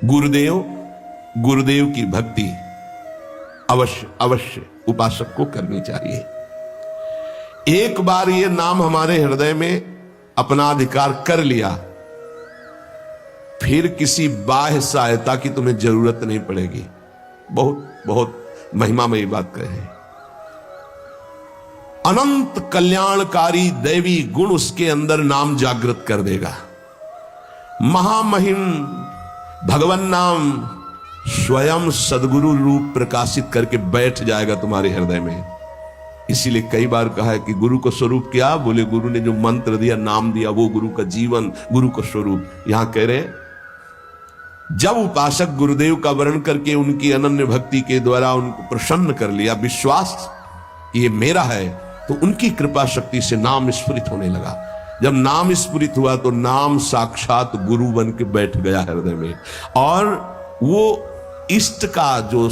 गुरुदेव, गुरुदेव की भक्ति अवश्य अवश्य उपासक को करनी चाहिए। एक बार ये नाम हमारे हृदय में अपना अधिकार कर लिया, फिर किसी बाह्य सहायता की तुम्हें जरूरत नहीं पड़ेगी। बहुत बहुत महिमामयी बात कहे। अनंत कल्याणकारी दैवी गुण उसके अंदर नाम जागृत कर देगा। महामहिम भगवान नाम स्वयं सदगुरु रूप प्रकाशित करके बैठ जाएगा तुम्हारे हृदय में। इसीलिए कई बार कहा है कि गुरु को स्वरूप क्या? बोले गुरु ने जो मंत्र दिया, नाम दिया, वो गुरु का जीवन, गुरु का स्वरूप। यहां कह रहे हैं जब उपासक गुरुदेव का वर्ण करके उनकी अनन्य भक्ति के द्वारा उनको प्रसन्न कर लिया, विश्वास ये मेरा है, तो उनकी कृपा शक्ति से नाम स्फुरित होने लगा। जब नाम स्फुरित हुआ तो नाम साक्षात गुरु बन के बैठ गया हृदय में, और वो इष्ट का जो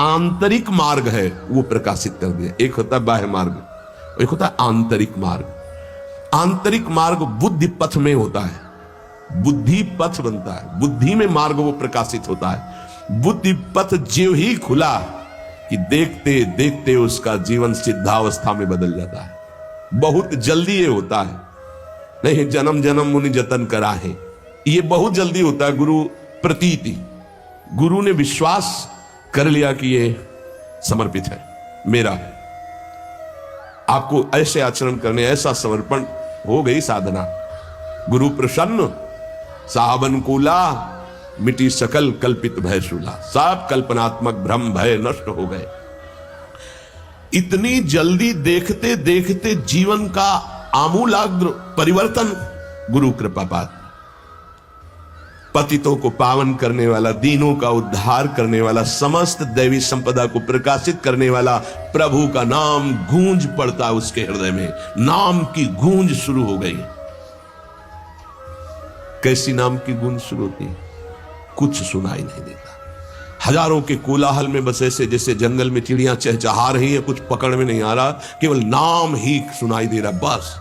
आंतरिक मार्ग है वो प्रकाशित कर दिया। एक होता है बाह्य मार्ग, एक होता है आंतरिक मार्ग। आंतरिक मार्ग बुद्धि पथ में होता है, बुद्धि पथ बनता है, बुद्धि में मार्ग वो प्रकाशित होता है। बुद्धि पथ ज्यों ही खुला कि देखते देखते उसका जीवन सिद्धावस्था में बदल जाता है। बहुत जल्दी ये होता है, नहीं जन्म जन्म मुनि जतन करा है, ये बहुत जल्दी होता है। गुरु प्रतीति, गुरु ने विश्वास कर लिया कि ये समर्पित है, मेरा है। आपको ऐसे आचरण करने, ऐसा समर्पण, हो गई साधना। गुरु प्रसन्न, साहब अनुकूला, मिटी सकल कल्पित भय शूला। सब कल्पनात्मक भ्रम भय नष्ट हो गए। इतनी जल्दी देखते देखते जीवन का आमूलाग्र परिवर्तन गुरु कृपापात। पतितों को पावन करने वाला, दीनों का उद्धार करने वाला, समस्त दैवी संपदा को प्रकाशित करने वाला प्रभु का नाम गूंज पड़ता उसके हृदय में। नाम की गूंज शुरू हो गई। कैसी नाम की गूंज शुरू होती? कुछ सुनाई नहीं देता। हजारों के कोलाहल में बस ऐसे जैसे जंगल में चिड़ियां चहचहा रही है, कुछ पकड़ में नहीं आ रहा, केवल नाम ही सुनाई दे रहा। बस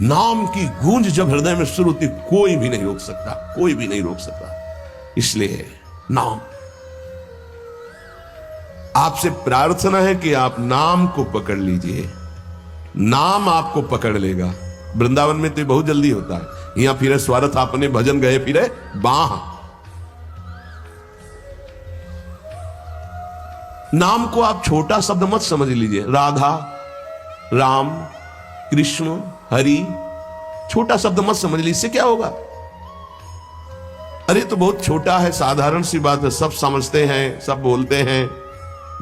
नाम की गूंज जब हृदय में शुरू होती, कोई भी नहीं रोक सकता, कोई भी नहीं रोक सकता। इसलिए नाम, आपसे प्रार्थना है कि आप नाम को पकड़ लीजिए, नाम आपको पकड़ लेगा। वृंदावन में तो बहुत जल्दी होता है। यहां फिरे स्वार्थ आपने भजन गए फिरे बाह। नाम को आप छोटा शब्द मत समझ लीजिए। राधा, राम, कृष्ण, हरि, छोटा शब्द मत समझ लीजिए। इससे क्या होगा? अरे तो बहुत छोटा है, साधारण सी बात है, सब समझते हैं, सब बोलते हैं।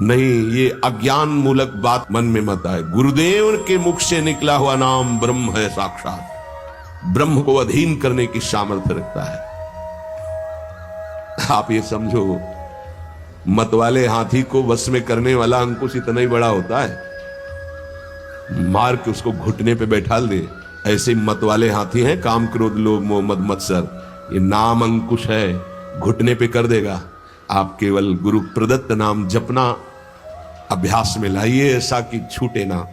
नहीं, ये अज्ञान मूलक बात मन में मत आए। गुरुदेव के मुख से निकला हुआ नाम ब्रह्म है साक्षात। ब्रह्म को अधीन करने की सामर्थ्य रखता है। आप ये समझो, मतवाले हाथी को वश में करने वाला अंकुश इतना ही बड़ा होता है, मार के उसको घुटने पे बैठा दे। ऐसे मतवाले हाथी हैं काम, क्रोध, लोभ, मोह, मद, मत्सर। ये नाम अंकुश है, घुटने पे कर देगा। आप केवल गुरु प्रदत्त नाम जपना अभ्यास में लाइए, ऐसा कि छूटे ना।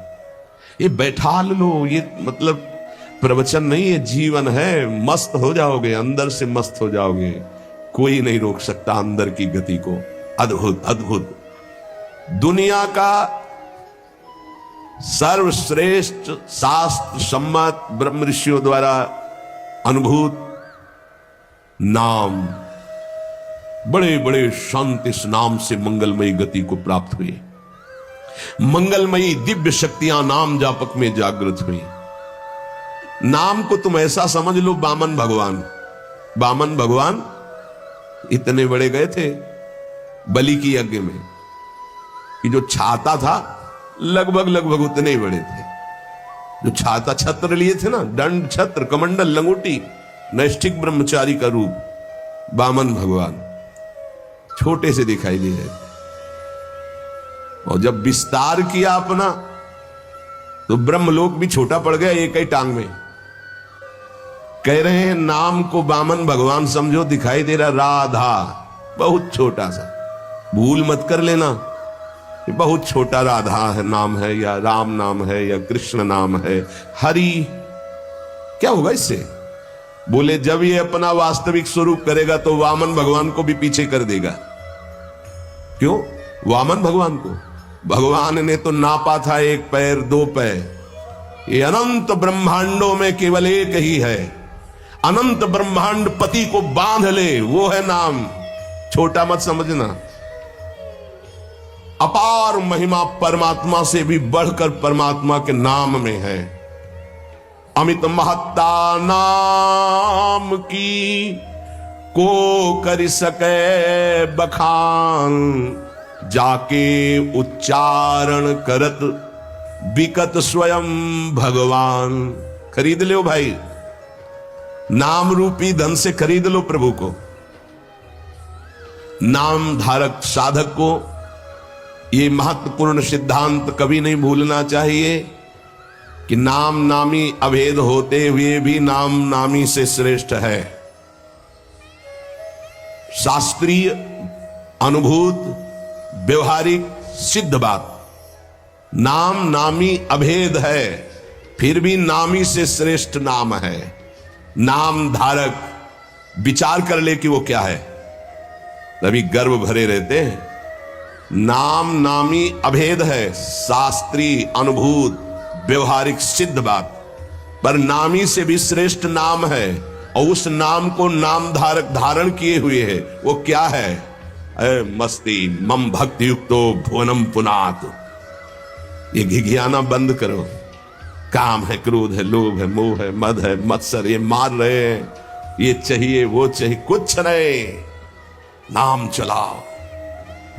ये बैठा लो, ये मतलब प्रवचन नहीं है, जीवन है। मस्त हो जाओगे, अंदर से मस्त हो जाओगे। कोई नहीं रोक सकता अंदर की गति को। अद्भुत अद्भुत। दुनिया का सर्वश्रेष्ठ शास्त्र सम्मत ब्रह्म ऋषियों द्वारा अनुभूत नाम, बड़े बड़े संत इस नाम से मंगलमयी गति को प्राप्त हुए। मंगलमयी दिव्य शक्तियां नाम जापक में जागृत हुई। नाम को तुम ऐसा समझ लो, बामन भगवान, बामन भगवान इतने बड़े गए थे बलि की यज्ञ में कि जो छाता था लगभग लगभग उतने ही बड़े थे। जो छाता, छत्र लिए थे ना, दंड, छत्र, कमंडल, लंगोटी, नैष्ठिक ब्रह्मचारी का रूप, बामन भगवान छोटे से दिखाई दे रहे थे। और जब विस्तार किया अपना तो ब्रह्मलोक भी छोटा पड़ गया एक ही टांग में। कह रहे हैं नाम को बामन भगवान समझो, दिखाई दे रहा राधा, बहुत छोटा सा। भूल मत कर लेना, बहुत छोटा राधा है नाम है, या राम नाम है, या कृष्ण नाम है, हरि। क्या होगा इससे? बोले जब ये अपना वास्तविक स्वरूप करेगा तो वामन भगवान को भी पीछे कर देगा। क्यों? वामन भगवान को भगवान ने तो नापा था 1 पैर 2 पैर। ये अनंत ब्रह्मांडों में केवल एक ही है। अनंत ब्रह्मांड पति को बांध ले, वो है नाम। छोटा मत समझना। अपार महिमा परमात्मा से भी बढ़कर परमात्मा के नाम में है। अमित महत्ता नाम की को कर सके बखान, जाके उच्चारण करत बिकत स्वयं भगवान। खरीद लो भाई, नाम रूपी धन से खरीद लो प्रभु को। नाम धारक साधक को ये महत्वपूर्ण सिद्धांत कभी नहीं भूलना चाहिए कि नाम नामी अभेद होते हुए भी नाम नामी से श्रेष्ठ है। शास्त्रीय, अनुभूत, व्यवहारिक सिद्ध बात, नाम नामी अभेद है, फिर भी नामी से श्रेष्ठ नाम है। नाम धारक विचार कर ले कि वो क्या है, तभी गर्व भरे रहते हैं। नाम नामी अभेद है, शास्त्रीय, अनुभूत, व्यवहारिक सिद्ध बात, पर नामी से भी श्रेष्ठ नाम है। और उस नाम को नाम धारक धारण किए हुए है, वो क्या है? मस्ती मम भक्ति युक्तो भुवनम पुनात। ये घिघियाना बंद करो। काम है, क्रोध है, लोभ है, मोह है, मद है, मत्सर, ये मार रहे हैं, ये चाहिए वो चाहिए, कुछ नहीं। नाम चलाओ,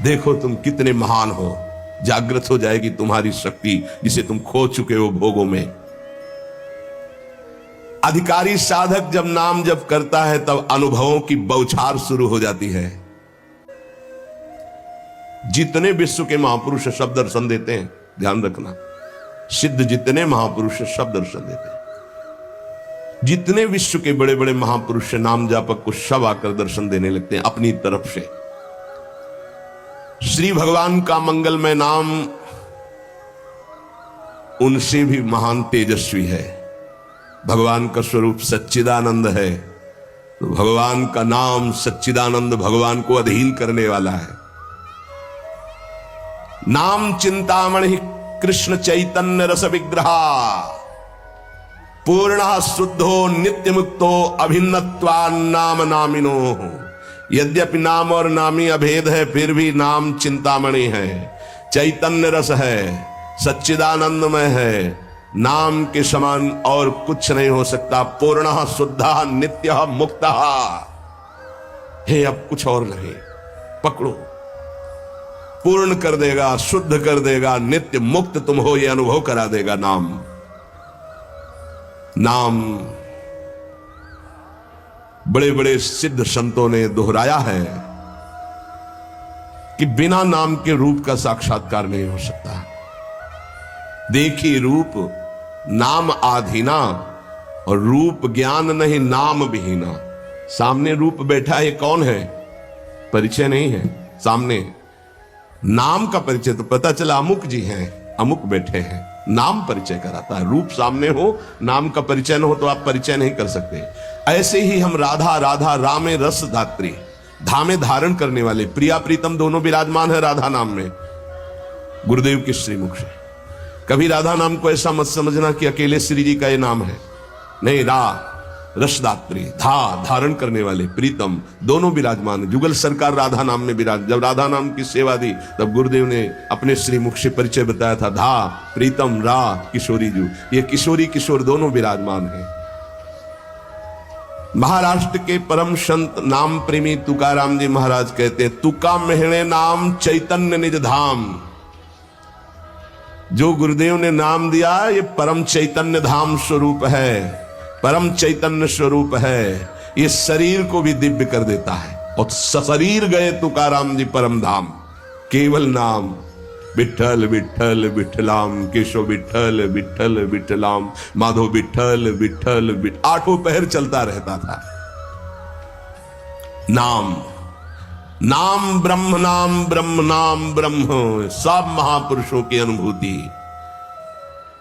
देखो तुम कितने महान हो। जागृत हो जाएगी तुम्हारी शक्ति जिसे तुम खो चुके हो भोगों में। अधिकारी साधक जब नाम जप करता है तब अनुभवों की बौछार शुरू हो जाती है। जितने विश्व के महापुरुष सब दर्शन देते हैं, ध्यान रखना, सिद्ध जितने महापुरुष सब दर्शन देते हैं। जितने विश्व के बड़े बड़े महापुरुष नाम जापक को सब आकर दर्शन देने लगते हैं अपनी तरफ से। श्री भगवान का मंगलमय नाम उनसे भी महान तेजस्वी है। भगवान का स्वरूप सच्चिदानंद है, तो भगवान का नाम सच्चिदानंद भगवान को अधीन करने वाला है। नाम चिंतामणि कृष्ण चैतन्य रस विग्रहा, पूर्ण शुद्धो नित्य मुक्तो अभिन्नत्वा नाम नामिनो। यद्यपि नाम और नामी अभेद है, फिर भी नाम चिंतामणि है, चैतन्य रस है, सच्चिदानंदमय है। नाम के समान और कुछ नहीं हो सकता। पूर्ण शुद्ध नित्य मुक्त है, अब कुछ और नहीं। पकड़ो, पूर्ण कर देगा, शुद्ध कर देगा, नित्य मुक्त तुम हो, यह अनुभव करा देगा नाम। नाम बड़े बड़े सिद्ध संतों ने दोहराया है कि बिना नाम के रूप का साक्षात्कार नहीं हो सकता। देखी रूप नाम आधीना, और रूप ज्ञान नहीं नाम विहीना। सामने रूप बैठा है, कौन है? परिचय नहीं है सामने। नाम का परिचय तो पता चला अमुक जी हैं, अमुक बैठे हैं, नाम परिचय कराता है। रूप सामने हो, नाम का परिचय न हो तो आप परिचय नहीं कर सकते। ऐसे ही हम राधा राधा रामे रस धात्री, धामे धारण करने वाले, प्रिया प्रीतम दोनों विराजमान है राधा नाम में, गुरुदेव के श्रीमुख से। कभी राधा नाम को ऐसा मत समझना कि अकेले श्री जी का ये नाम है, नहीं। रसदात्री, धारण करने वाले, प्रीतम दोनों विराजमान है। जुगल सरकार राधा नाम में विराज, जब राधा नाम की सेवा दी तब गुरुदेव ने अपने श्रीमुख से परिचय बताया था। प्रीतम, किशोरी जू, ये किशोरी किशोर दोनों विराजमान है। महाराष्ट्र के परम संत नाम प्रेमी तुकाराम जी महाराज कहते हैं, तुका मेहणे नाम चैतन्य निज धाम। जो गुरुदेव ने नाम दिया ये परम चैतन्य धाम स्वरूप है, परम चैतन्य स्वरूप है। ये शरीर को भी दिव्य कर देता है। और शरीर गए तुकाराम जी परम धाम, केवल नाम। विठ्ठल विठ्ठल विठ्ठलाम, केशव विठ्ठल विठ्ठल विठ्ठलाम, माधव विठ्ठल विठ्ठल विठ्ठल, आठों पहर चलता रहता था। नाम नाम ब्रह्म, नाम ब्रह्म, नाम ब्रह्म, सब महापुरुषों की अनुभूति।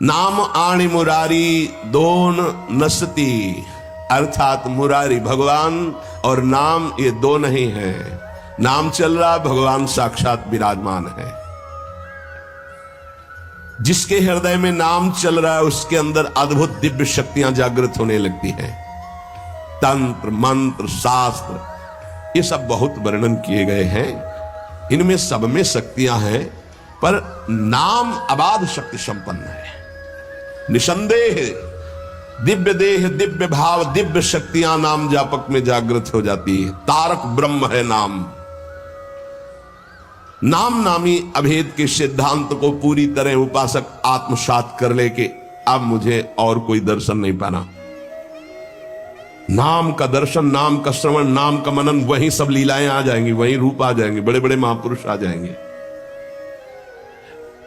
नाम आणी मुरारी दोन नसती, अर्थात मुरारी भगवान और नाम ये दो नहीं है। नाम चल रहा, भगवान साक्षात विराजमान है। जिसके हृदय में नाम चल रहा है उसके अंदर अद्भुत दिव्य शक्तियां जागृत होने लगती हैं। तंत्र मंत्र शास्त्र ये सब बहुत वर्णन किए गए हैं, इनमें सब में शक्तियां हैं, पर नाम अबाध शक्ति संपन्न है। निसंदेह दिव्य देह, दिव्य भाव, दिव्य शक्तियां नाम जापक में जागृत हो जाती है। तारक ब्रह्म है नाम। नाम नामी अभेद के सिद्धांत को पूरी तरह उपासक आत्मसात कर ले कि अब मुझे और कोई दर्शन नहीं पाना। नाम का दर्शन, नाम का श्रवण, नाम का मनन, वहीं सब लीलाएं आ जाएंगी, वहीं रूप आ जाएंगे, बड़े बड़े महापुरुष आ जाएंगे।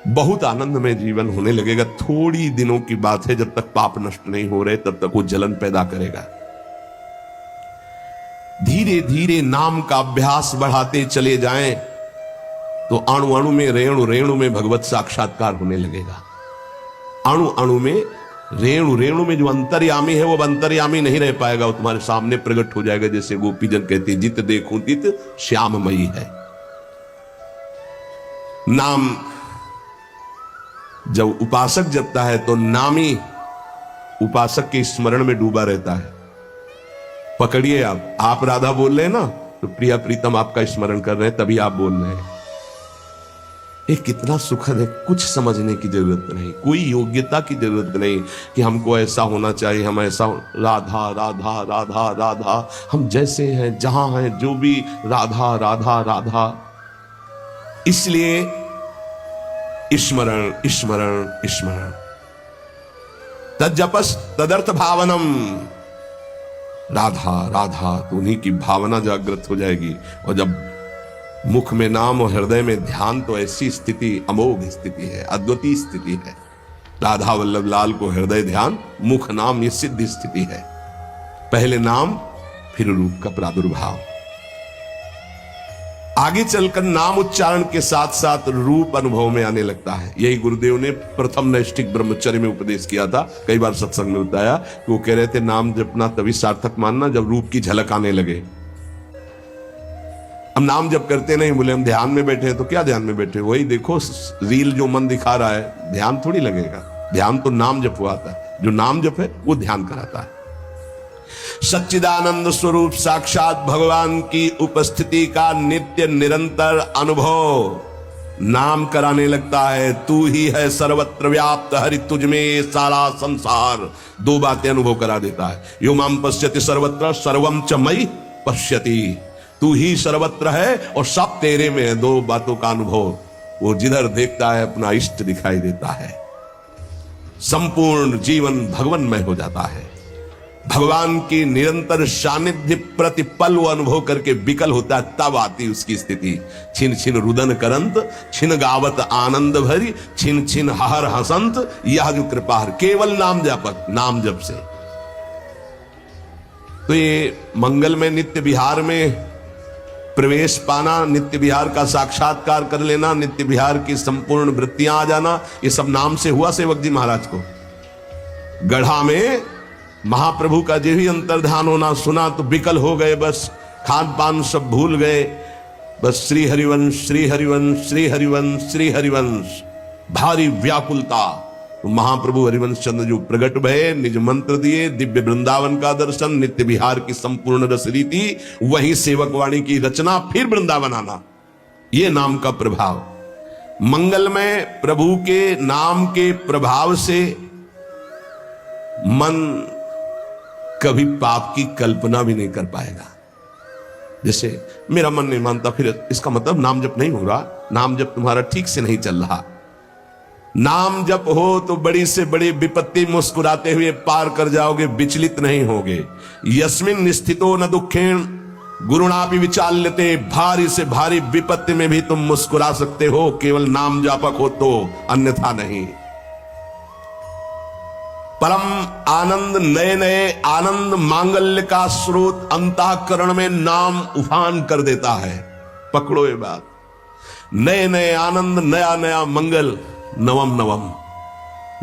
बहुत आनंद में जीवन होने लगेगा। थोड़ी दिनों की बात है, जब तक पाप नष्ट नहीं हो रहे तब तक वो जलन पैदा करेगा। धीरे धीरे नाम का अभ्यास बढ़ाते चले जाएं तो अणु अणु में, रेणु रेणु में भगवत साक्षात्कार होने लगेगा। अणु अणु में, रेणु रेणु में जो अंतर्यामी है वो अंतर्यामी नहीं रह पाएगा, वो तुम्हारे सामने प्रकट हो जाएगा। जैसे गोपीजन कहते, जित देखूं तित श्याममयी है। नाम जब उपासक जपता है तो नामी उपासक के स्मरण में डूबा रहता है। पकड़िए, आप राधा बोल रहे हैं ना, तो प्रिया प्रीतम आपका स्मरण कर रहे हैं, तभी आप बोल रहे हैं। ये कितना सुखद है। कुछ समझने की जरूरत नहीं, कोई योग्यता की जरूरत नहीं कि हमको ऐसा होना चाहिए, हम ऐसा। राधा राधा राधा राधा, हम जैसे हैं, जहां हैं, जो भी राधा राधा राधा। इसलिए स्मरण स्मरण स्मरण, तज्जपस तदर्थ भावनम। राधा राधा, तो उन्हीं की भावना जागृत हो जाएगी। और जब मुख में नाम और हृदय में ध्यान, तो ऐसी स्थिति अमोघ स्थिति है, अद्वितीय स्थिति है। राधा वल्लभ लाल को हृदय ध्यान, मुख नाम, ये सिद्ध स्थिति है। पहले नाम, फिर रूप का प्रादुर्भाव। आगे चलकर नाम उच्चारण के साथ साथ रूप अनुभव में आने लगता है। यही गुरुदेव ने प्रथम नैष्ठिक ब्रह्मचर्य में उपदेश किया था। कई बार सत्संग में बताया कि वो कह रहे थे, नाम जपना तभी सार्थक मानना जब रूप की झलक आने लगे। हम नाम जप करते नहीं, बोले हम ध्यान में बैठे हैं, तो क्या ध्यान में बैठे? वही देखो रील जो मन दिखा रहा है, ध्यान थोड़ी लगेगा। ध्यान तो नाम जप हुआता है, जो नाम जप है वो ध्यान कराता है। सच्चिदानंद स्वरूप साक्षात भगवान की उपस्थिति का नित्य निरंतर अनुभव नाम कराने लगता है। तू ही है सर्वत्र व्याप्त, हरि तुझ में सारा संसार। दो बातें अनुभव करा देता है। यो माम पश्यति सर्वत्र सर्वम च मयि पश्यति। तू ही सर्वत्र है और सब तेरे में है। दो बातों का अनुभव। वो जिधर देखता है अपना इष्ट दिखाई देता है। संपूर्ण जीवन भगवन्मय हो जाता है। भगवान की निरंतर सानिध्य प्रतिपल वो अनुभव करके विकल होता है, तब आती उसकी स्थिति। छिन छिन रुदन करंत, छिन गावत आनंद भरी, छिन छिन हर हसंत, यह जो कृपा हर। केवल नाम जापक, नाम जप से। तो ये मंगल में नित्य विहार में प्रवेश पाना, नित्य विहार का साक्षात्कार कर लेना, नित्य विहार की संपूर्ण वृत्तियां आ जाना, ये सब नाम से हुआ सेवक जी महाराज को। गढ़ा में महाप्रभु का जो ही अंतर्ध्यान होना सुना तो विकल हो गए, बस खान पान सब भूल गए। बस श्री हरिवंश श्री हरिवंश श्री हरिवंश श्री हरिवंश, भारी व्याकुलता। तो महाप्रभु हरिवंश चंद्र जो प्रकट भये, निज मंत्र दिए, दिव्य वृंदावन का दर्शन, नित्य विहार की संपूर्ण रस रीति, वही सेवक वाणी की रचना, फिर वृंदावन आना। ये नाम का प्रभाव। मंगल में प्रभु के नाम के प्रभाव से मन कभी पाप की कल्पना भी नहीं कर पाएगा। जैसे मेरा मन नहीं मानता, फिर इसका मतलब नाम जप नहीं हो रहा, नाम जप तुम्हारा ठीक से नहीं चल रहा। नाम जप हो तो बड़ी से बड़ी विपत्ति मुस्कुराते हुए पार कर जाओगे, विचलित नहीं होगे। यस्मिन स्थितो न दुखेण गुरुणापि विचाल्यते। भारी से भारी विपत्ति में भी तुम मुस्कुरा सकते हो, केवल नाम जापक हो तो, अन्यथा नहीं। परम आनंद, नए नए आनंद मांगल्य का स्रोत अंतःकरण में नाम उफान कर देता है। पकड़ो ये बात। नए नए आनंद, नया नया मंगल। नवम नवम,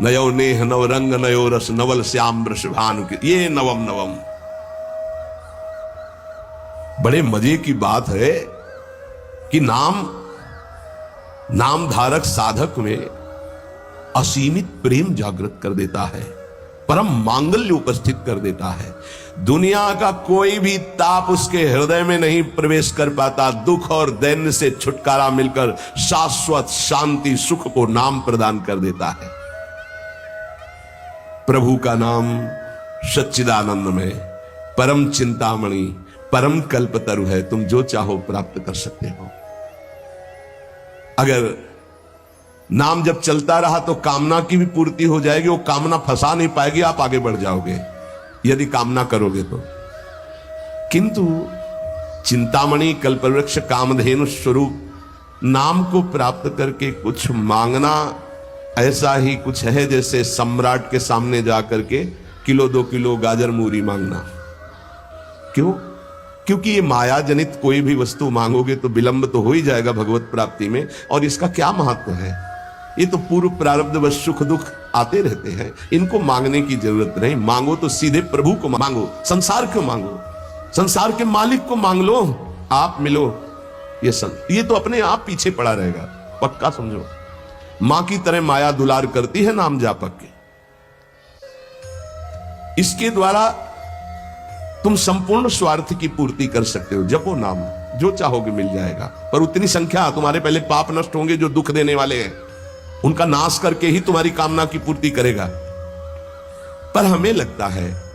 नयो नेह नव रंग, नयो रस नवल श्याम वृषभानु के, ये नवम नवम। बड़े मजे की बात है कि नाम धारक साधक में असीमित प्रेम जागृत कर देता है, परम मांगल्य उपस्थित कर देता है। दुनिया का कोई भी ताप उसके हृदय में नहीं प्रवेश कर पाता। दुख और दैन्य से छुटकारा मिलकर शाश्वत शांति सुख को नाम प्रदान कर देता है। प्रभु का नाम सच्चिदानंद में परम चिंतामणि परम कल्पतरु है। तुम जो चाहो प्राप्त कर सकते हो। अगर नाम जब चलता रहा तो कामना की भी पूर्ति हो जाएगी। वो कामना फंसा नहीं पाएगी, आप आगे बढ़ जाओगे यदि कामना करोगे तो। किंतु चिंतामणि कल्पवृक्ष कामधेनु स्वरूप नाम को प्राप्त करके कुछ मांगना ऐसा ही कुछ है जैसे सम्राट के सामने जाकर के किलो 2 किलो गाजर मूरी मांगना। क्यों? क्योंकि ये माया जनित कोई भी वस्तु मांगोगे तो विलंब तो हो ही जाएगा भगवत प्राप्ति में। और इसका क्या महत्व है? ये तो पूर्व प्रारब्ध व सुख दुख आते रहते हैं, इनको मांगने की जरूरत नहीं। मांगो तो सीधे प्रभु को मांगो। संसार क्यों मांगो? संसार के मालिक को मांग लो, आप मिलो। ये तो अपने आप पीछे पड़ा रहेगा, पक्का समझो। मां की तरह माया दुलार करती है नाम जापक के। इसके द्वारा तुम संपूर्ण स्वार्थ की पूर्ति कर सकते हो। जपो नाम, जो चाहोगे मिल जाएगा। पर उतनी संख्या, तुम्हारे पहले पाप नष्ट होंगे जो दुख देने वाले हैं, उनका नाश करके ही तुम्हारी कामना की पूर्ति करेगा। पर हमें लगता है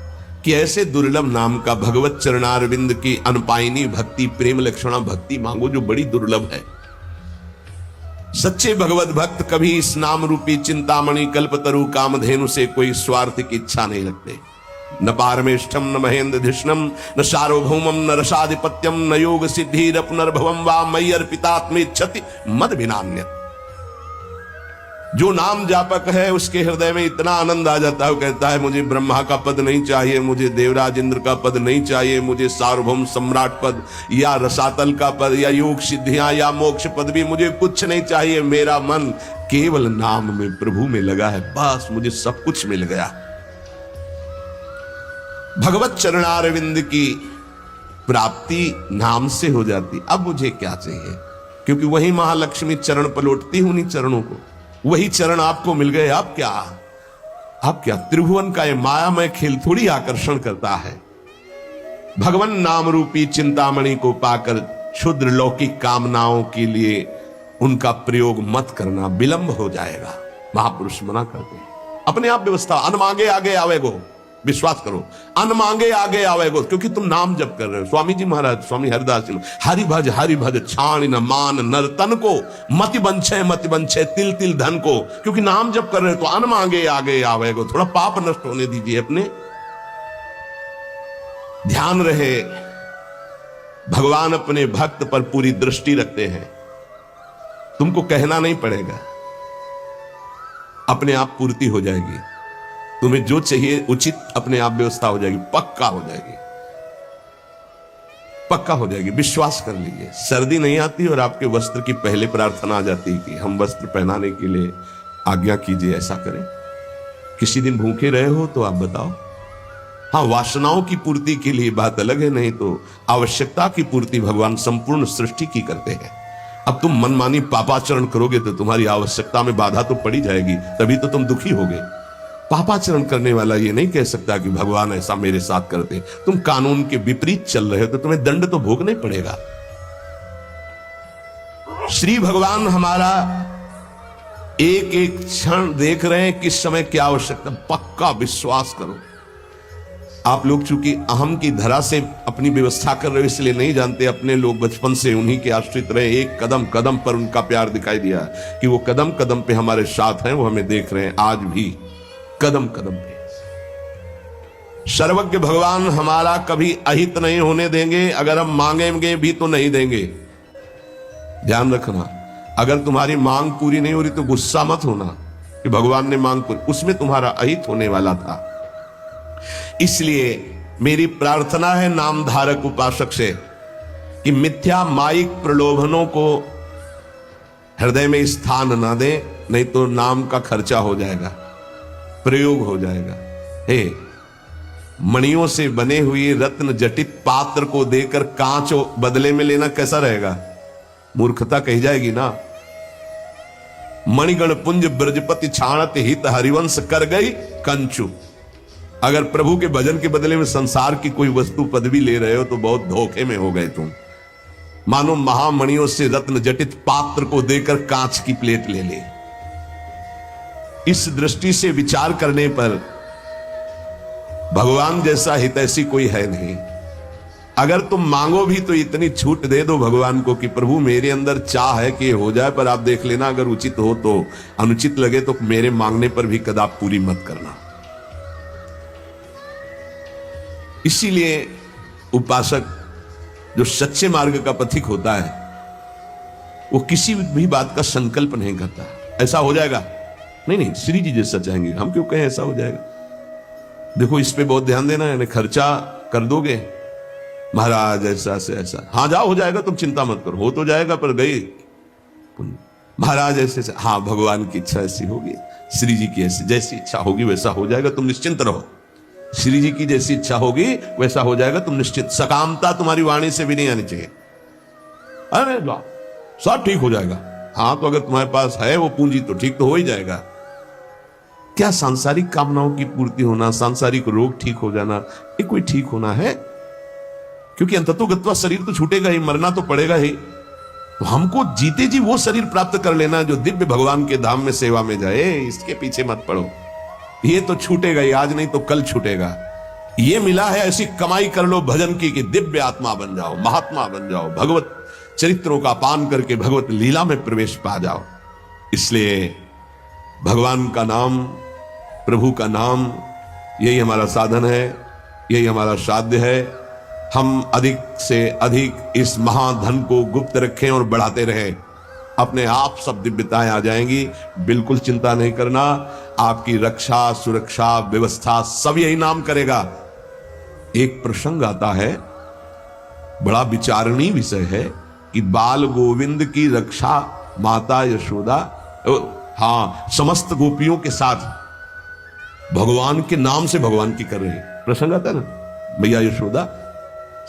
कि ऐसे दुर्लभ नाम का भगवत चरणारविंद की अनपायनी भक्ति, प्रेम लक्षणा भक्ति मांगो जो बड़ी दुर्लभ है। सच्चे भगवत भक्त कभी इस नाम रूपी चिंतामणि कल्पतरु कामधेनु से कोई स्वार्थ की इच्छा नहीं रखते। न पारमेष्ठम न महेंद्र धिष्णम न सार्वभौमम न रसाधिपत्यम न योग सिद्धि पुनर्भवम वा मयि अर्पितात्मेच्छति मद विनान्यत्। जो नाम जापक है उसके हृदय में इतना आनंद आ जाता है, वो कहता है मुझे ब्रह्मा का पद नहीं चाहिए, मुझे देवराज इंद्र का पद नहीं चाहिए, मुझे सार्वभौम सम्राट पद या रसातल का पद या योग सिद्धियां या मोक्ष पद भी मुझे कुछ नहीं चाहिए। मेरा मन केवल नाम में प्रभु में लगा है, बस मुझे सब कुछ मिल गया। भगवत चरणारविंद की प्राप्ति नाम से हो जाती। अब मुझे क्या चाहिए? क्योंकि वही महालक्ष्मी चरण पलटती हूं उन्हीं चरणों को, वही चरण आपको मिल गए। आप क्या त्रिभुवन का ये मायामय खेल थोड़ी आकर्षण करता है। भगवान नाम रूपी चिंतामणि को पाकर क्षुद्र लौकिक कामनाओं के लिए उनका प्रयोग मत करना, विलंब हो जाएगा। महापुरुष मना करते हैं। अपने आप व्यवस्था, अन मांगे आगे आवेगो। विश्वास करो, अन मांगे आगे आवेगो, क्योंकि तुम नाम जप कर रहे हो। स्वामी जी महाराज, स्वामी हरिदास जी, हरि भज छाण न मान नर तन को, मति बंछे तिल तिल धन को। क्योंकि नाम जप कर रहे हो तो अन मांगे आगे आवेगो। थोड़ा पाप नष्ट होने दीजिए अपने। ध्यान रहे, भगवान अपने भक्त पर पूरी दृष्टि रखते हैं। तुमको कहना नहीं पड़ेगा, अपने आप पूर्ति हो जाएगी। तुम्हें जो चाहिए उचित अपने आप व्यवस्था हो जाएगी, पक्का हो जाएगी, पक्का हो जाएगी। विश्वास कर लीजिए। सर्दी नहीं आती और आपके वस्त्र की पहले प्रार्थना आ जाती है कि हम वस्त्र पहनाने के लिए आज्ञा कीजिए, ऐसा करें। किसी दिन भूखे रहे हो तो आप बताओ। हाँ, वासनाओं की पूर्ति के लिए बात अलग है, नहीं तो आवश्यकता की पूर्ति भगवान संपूर्ण सृष्टि की करते हैं। अब तुम मनमानी पापाचरण करोगे तो तुम्हारी आवश्यकता में बाधा तो पड़ी जाएगी, तभी तो तुम दुखी होगे। पापाचरण करने वाला ये नहीं कह सकता कि भगवान ऐसा मेरे साथ करते। तुम कानून के विपरीत चल रहे हो तो तुम्हें दंड तो भोगना ही पड़ेगा। श्री भगवान हमारा एक एक क्षण देख रहे हैं, किस समय क्या आवश्यकता। पक्का विश्वास करो। आप लोग चूंकि अहम की धरा से अपनी व्यवस्था कर रहे हो इसलिए नहीं जानते। अपने लोग बचपन से उन्हीं के आश्रित रहे। एक कदम कदम पर उनका प्यार दिखाई दिया कि वो कदम कदम पे हमारे साथ हैं, वो हमें देख रहे हैं आज भी कदम कदम पे। सर्वज्ञ भगवान हमारा कभी अहित नहीं होने देंगे। अगर हम मांगेंगे भी तो नहीं देंगे। ध्यान रखना, अगर तुम्हारी मांग पूरी नहीं हो रही तो गुस्सा मत होना कि भगवान ने मांग पूरी, उसमें तुम्हारा अहित होने वाला था। इसलिए मेरी प्रार्थना है नामधारक उपासक से कि मिथ्या माइक प्रलोभनों को हृदय में स्थान ना दे, नहीं तो नाम का खर्चा हो जाएगा, प्रयोग हो जाएगा। हे मणियों से बने हुए रत्न जटित पात्र को देकर कांच बदले में लेना कैसा रहेगा? मूर्खता कही जाएगी ना। मणिगण पुंज ब्रजपति छाणत हित हरिवंश कर गई कंचु। अगर प्रभु के भजन के बदले में संसार की कोई वस्तु पदवी ले रहे हो तो बहुत धोखे में हो गए तुम। मानो महामणियों से रत्न जटित पात्र को देकर कांच की प्लेट ले ले। इस दृष्टि से विचार करने पर भगवान जैसा हितैषी कोई है नहीं। अगर तुम मांगो भी तो इतनी छूट दे दो भगवान को कि प्रभु मेरे अंदर चाह है कि हो जाए, पर आप देख लेना अगर उचित हो तो, अनुचित लगे तो मेरे मांगने पर भी कदाप पूरी मत करना। इसीलिए उपासक जो सच्चे मार्ग का पथिक होता है वो किसी भी बात का संकल्प नहीं करता ऐसा हो जाएगा, नहीं श्री जी जैसा चाहेंगे, हम क्यों कहें ऐसा हो जाएगा। देखो इस पे बहुत ध्यान देना है, खर्चा कर दोगे महाराज ऐसा से ऐसा, हाँ जाओ हो जाएगा, तुम चिंता मत करो, हो तो जाएगा पर गई महाराज ऐसे, हाँ भगवान की इच्छा ऐसी होगी, श्री जी की ऐसी जैसी इच्छा होगी वैसा हो जाएगा, तुम निश्चिंत रहो। श्री जी की जैसी इच्छा होगी वैसा हो जाएगा, तुम निश्चित। सकामता तुम्हारी वाणी से भी नहीं आनी चाहिए। अरे सब ठीक हो जाएगा, हाँ तो अगर तुम्हारे पास है वो पूंजी तो ठीक तो हो ही जाएगा। क्या सांसारिक कामनाओं की पूर्ति होना, सांसारिक रोग ठीक हो जाना, ये कोई ठीक होना है? क्योंकि अंततोगत्वा शरीर तो छूटेगा ही, मरना तो पड़ेगा ही। तो हमको जीते जी वो शरीर प्राप्त कर लेना जो दिव्य भगवान के धाम में सेवा में जाए, इसके पीछे मत पड़ो। ये तो छूटेगा ही, आज नहीं तो कल छूटेगा। ये मिला है ऐसी कमाई कर लो भजन की कि दिव्य आत्मा बन जाओ, महात्मा बन जाओ, भगवत चरित्रों का पान करके भगवत लीला में प्रवेश पा जाओ। इसलिए भगवान का नाम, प्रभु का नाम, यही हमारा साधन है, यही हमारा साध्य है। हम अधिक से अधिक इस महाधन को गुप्त रखें और बढ़ाते रहें, अपने आप सब दिव्यताएं आ जाएंगी। बिल्कुल चिंता नहीं करना, आपकी रक्षा सुरक्षा व्यवस्था सब यही नाम करेगा। एक प्रसंग आता है, बड़ा विचारणीय विषय है कि बाल गोविंद की रक्षा माता यशोदा, हाँ समस्त गोपियों के साथ भगवान के नाम से भगवान की कर रहे हैं। प्रसंग आता है ना, भैया यशोदा,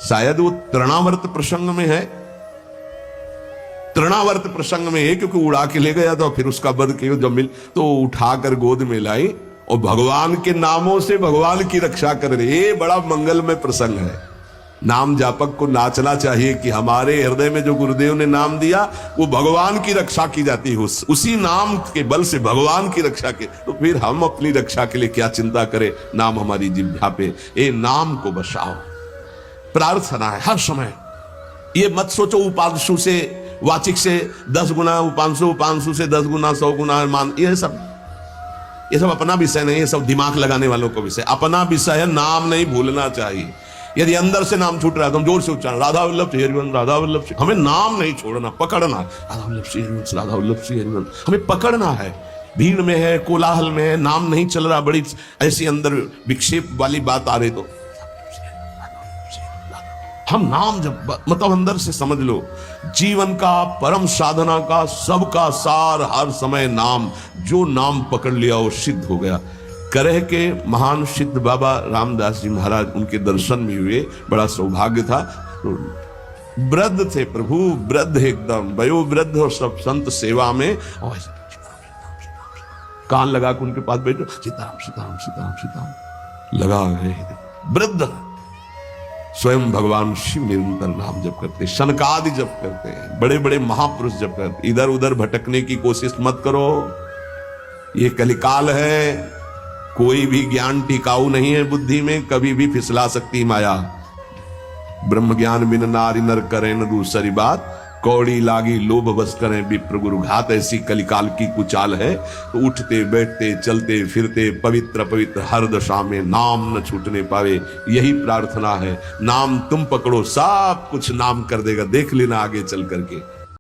शायद वो तृणावर्त प्रसंग में है, तृणावर्त प्रसंग में है क्योंकि उड़ा के ले गया था, फिर उसका वध किया, जब मिल तो उठाकर गोद में लाई और भगवान के नामों से भगवान की रक्षा कर रहे। ये बड़ा मंगलमय प्रसंग है। नाम जापक को नाचना चाहिए कि हमारे हृदय में जो गुरुदेव ने नाम दिया वो भगवान की रक्षा की जाती है, उसी नाम के बल से भगवान की रक्षा के। तो फिर हम अपनी रक्षा के लिए क्या चिंता करें, नाम हमारी जिह्वा पे, ये नाम को बसाओ। प्रार्थना है हर समय, ये मत सोचो उपांशु से वाचिक से 10 गुना उपांशु, उपांशु से 10 गुना 100 गुना मान, ये सब अपना विषय नहीं, ये सब दिमाग लगाने वालों का विषय। अपना विषय है, नाम नहीं भूलना चाहिए। यदि अंदर से नाम छूट रहा है तो हम जोर से उच्चारण, राधा वल्लभ श्री हरिवंश, राधा वल्लभ श्री, हमें नाम नहीं छोड़ना, पकड़ना, राधा वल्लभ श्री हरिवंश, राधा वल्लभ श्री हरिवंश, हमें पकड़ना है। भीड़ में है, कोलाहल में है, नाम नहीं चल रहा, बड़ी ऐसी अंदर विक्षेप वाली बात आ रही तो हम नाम जब मतलब अंदर से समझ लो, जीवन का परम साधना का सबका सार हर समय नाम, जो नाम पकड़ लिया वो सिद्ध हो गया। करह के महान सिद्ध बाबा रामदास जी महाराज, उनके दर्शन भी हुए, बड़ा सौभाग्य था। वृद्ध थे प्रभु, वृद्ध एकदम वयोवृद्ध, और सब संत सेवा में, और कान लगा के उनके पास बैठो, सीताराम सीताराम सीताराम सीताराम लगा गए। वृद्ध स्वयं भगवान शिव निरंतर नाम जप करते, शनकादि जप करते हैं, बड़े बड़े महापुरुष जप करते। इधर उधर भटकने की कोशिश मत करो, ये कलिकाल है, कोई भी ज्ञान टिकाऊ नहीं है बुद्धि में, कभी भी फिसला सकती माया। ब्रह्म ज्ञान बिन नारी नर करें न दूसरी बात, कौड़ी लागी लोभ बस करें विप्र गुरु घात। ऐसी कलिकाल की कुचाल है, तो उठते बैठते चलते फिरते पवित्र पवित्र हर दशा में नाम न छूटने पावे, यही प्रार्थना है। नाम तुम पकड़ो, सब कुछ नाम कर देगा, देख लेना आगे चल करके।